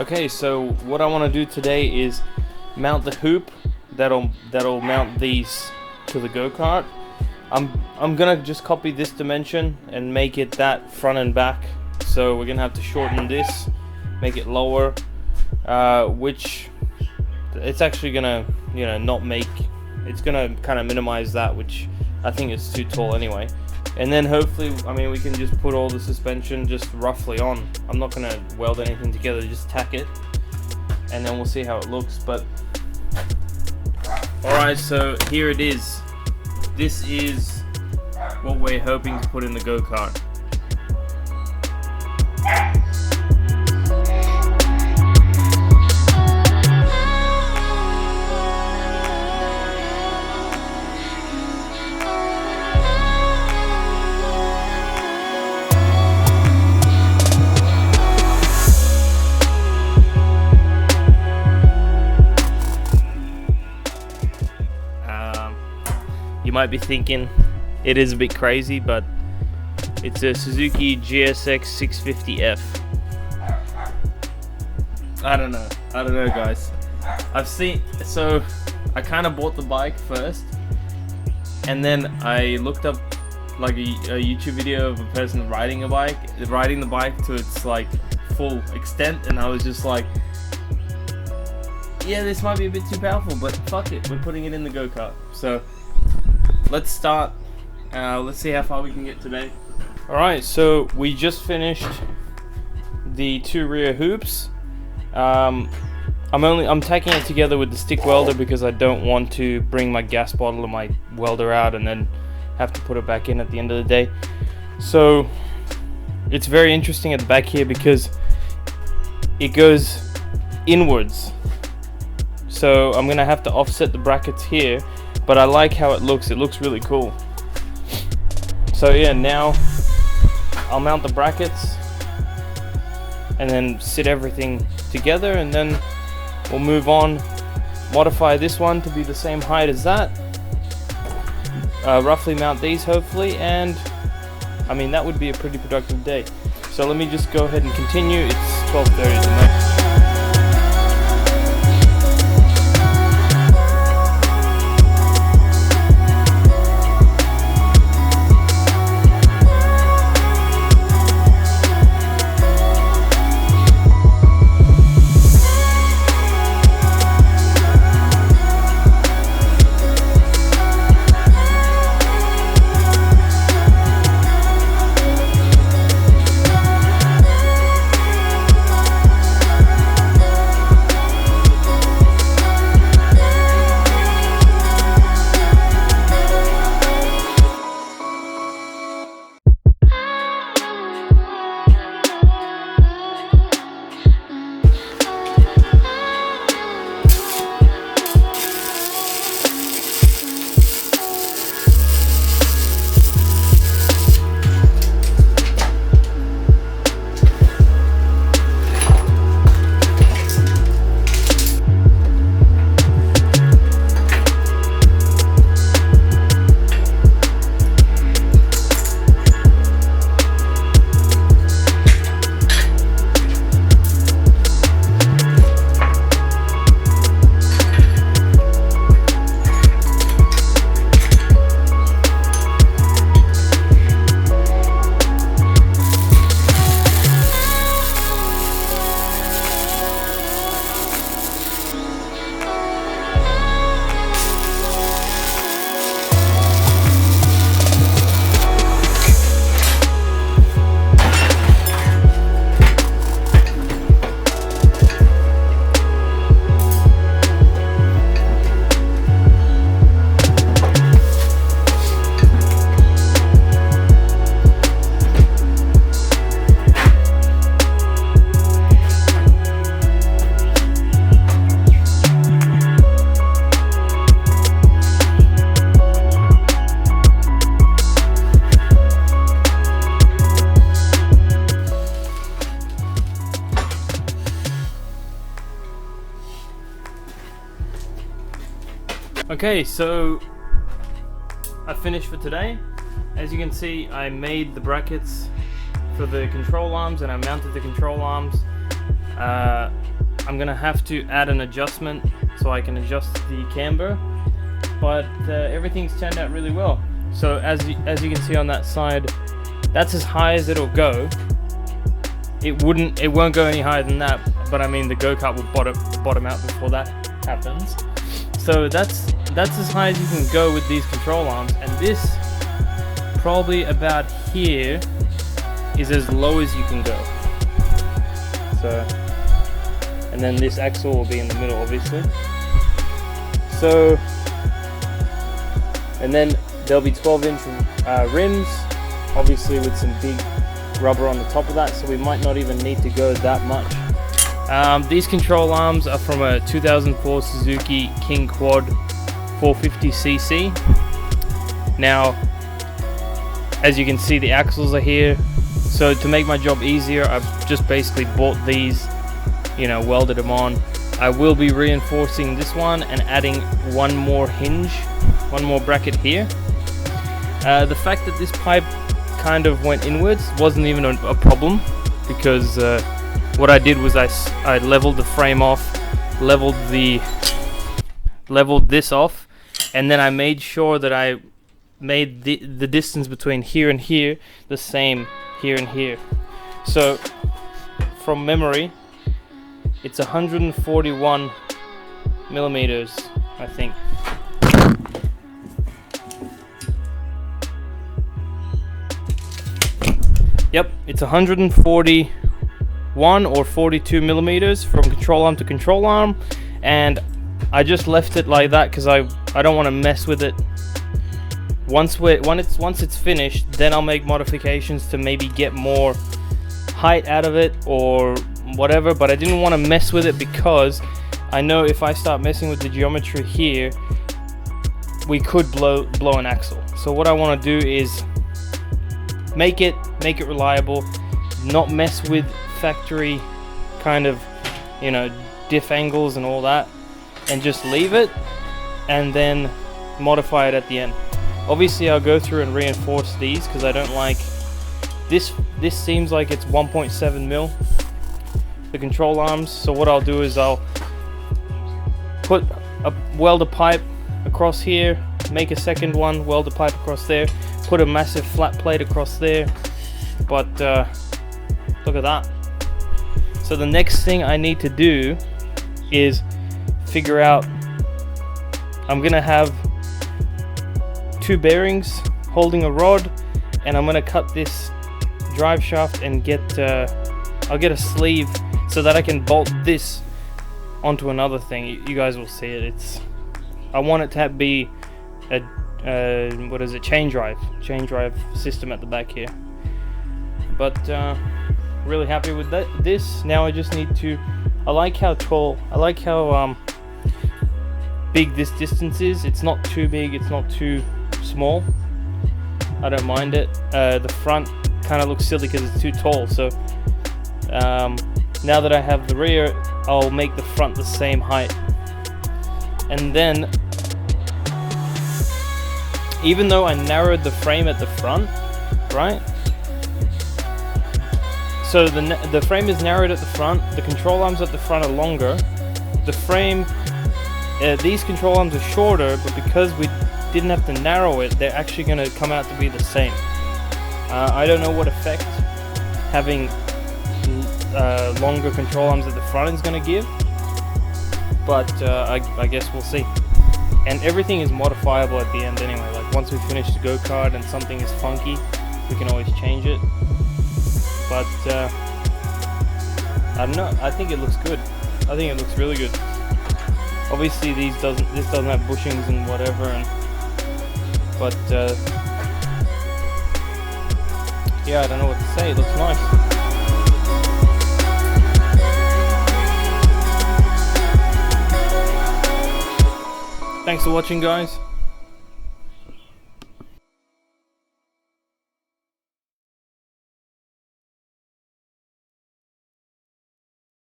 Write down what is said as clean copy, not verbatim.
Okay, so what I want to do today is mount the hoop that'll mount these to the go-kart. I'm gonna just copy this dimension and make it that front and back. So we're gonna have to shorten this, make it lower, which it's actually gonna, not make. It's gonna kind of minimize that, which I think is too tall anyway. And then hopefully, we can just put all the suspension just roughly on. I'm not gonna weld anything together, just tack it, and then we'll see how it looks. But alright, so here it is. This is what we're hoping to put in the go-kart. You might be thinking it is a bit crazy, but it's a Suzuki GSX 650F. I don't know guys. So I kind of bought the bike first, and then I looked up like a YouTube video of a person riding the bike to its like full extent, and I was just like, yeah, this might be a bit too powerful, but fuck it, we're putting it in the go-kart. So let's start. Let's see how far we can get today. Alright, so we just finished the two rear hoops. I'm tacking it together with the stick welder because I don't want to bring my gas bottle and my welder out and then have to put it back in at the end of the day. So it's very interesting at the back here because it goes inwards. So I'm gonna have to offset the brackets here, but I like how it looks. It looks really cool. So yeah, now I'll mount the brackets and then sit everything together, and then we'll move on, modify this one to be the same height as that, roughly mount these hopefully, and that would be a pretty productive day. So let me just go ahead and continue. It's 12:30 tonight. Okay, so I finished for today. As you can see, I made the brackets for the control arms and I mounted the control arms. I'm gonna have to add an adjustment so I can adjust the camber, but everything's turned out really well. So as you can see on that side, that's as high as it'll go. It won't go any higher than that, but I mean the go-kart will bottom out before that happens. So that's as high as you can go with these control arms, and this probably about here is as low as you can go. So, and then this axle will be in the middle, obviously. So, and then there'll be 12-inch rims, obviously with some big rubber on the top of that, so we might not even need to go that much. These control arms are from a 2004 Suzuki King Quad 450cc. Now, as you can see, the axles are here. So to make my job easier, I've just basically bought these, you know, welded them on. I will be reinforcing this one and adding one more hinge, one more bracket here. The fact that this pipe kind of went inwards wasn't even a problem, because what I did was I leveled the frame off, leveled this off, and then I made sure that I made the distance between here and here the same here and here. So from memory, it's 141 millimeters, I think. Yep, it's 141 or 42 millimeters from control arm to control arm, and I just left it like that because I don't want to mess with it. Once it's finished, then I'll make modifications to maybe get more height out of it or whatever, but I didn't want to mess with it because I know if I start messing with the geometry here, we could blow an axle. So what I want to do is make it reliable, not mess with factory kind of, you know, diff angles and all that, and just leave it and then modify it at the end. Obviously I'll go through and reinforce these because I don't like this seems like it's 1.7 mil, the control arms. So what I'll do is I'll weld a pipe across here, make a second one, weld a pipe across there, put a massive flat plate across there. But look at that. So the next thing I need to do is figure out, I'm gonna have two bearings holding a rod, and I'm gonna cut this drive shaft and I'll get a sleeve so that I can bolt this onto another thing. You guys will see it. I want it to be a what is it, chain drive system at the back here. But really happy with this. Now I just need to, I like how big this distance is. It's not too big, it's not too small. I don't mind it. The front kind of looks silly because it's too tall, so now that I have the rear, I'll make the front the same height. And then, even though I narrowed the frame at the front, right? So the frame is narrowed at the front, the control arms at the front are longer. The frame, these control arms are shorter, but because we didn't have to narrow it, they're actually going to come out to be the same. I don't know what effect having longer control arms at the front is going to give, but I guess we'll see. And everything is modifiable at the end anyway. Like once we finish the go-kart and something is funky, we can always change it. But I don't know, I think it looks good. I think it looks really good. Obviously this doesn't have bushings and whatever, but yeah, I don't know what to say. It looks nice. Thanks for watching, guys.